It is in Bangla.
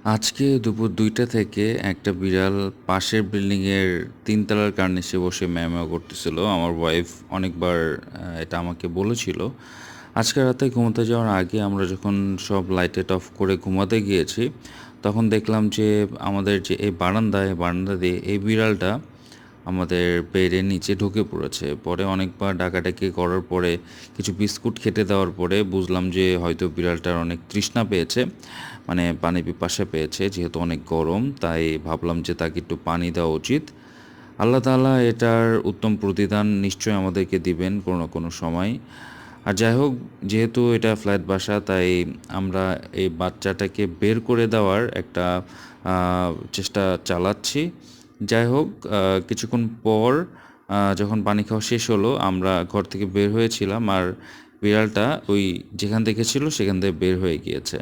আজকে দুপুর ২টা থেকে একটা বিড়াল পাশের বিল্ডিংয়ের ৩ তলার কার্নিশে বসে ম্যাও করতেছিল। আমার ওয়াইফ অনেকবার এটা আমাকে বলেছিল। আজকে রাতে ঘুমোতে যাওয়ার আগে আমরা যখন সব লাইট অফ করে ঘুমাতে গিয়েছি, তখন দেখলাম যে আমাদের যে এই বারান্দা দিয়ে এই বিড়ালটা আমাদের বেডের নিচে ঢুকে পড়েছে। পরে অনেকবার ডাকাডাকি করার পরে কিছু বিস্কুট খেতে দেওয়ার পরে বুঝলাম যে হয়তো বিড়ালটার অনেক তৃষ্ণা পেয়েছে, মানে পানি পিপাসা পেয়েছে। যেহেতু অনেক গরম, তাই ভাবলাম যে তাকে একটু পানি দেওয়া উচিত। আল্লাহ তাআলা এটার উত্তম প্রতিদান নিশ্চয়ই আমাদেরকে দিবেন কোনো না কোনো সময়। আর যাই হোক, যেহেতু এটা ফ্ল্যাট বাসা, তাই আমরা এই বাচ্চাটাকে বের করে দেওয়ার একটা চেষ্টা চালাচ্ছি। যাই হোক, কিছুক্ষণ পর যখন পানি খাওয়া শেষ হলো, আমরা ঘর থেকে বের হয়েছিলাম আর বিড়ালটা ওই যেখান থেকে ছিল সেখান থেকে বের হয়ে গিয়েছে।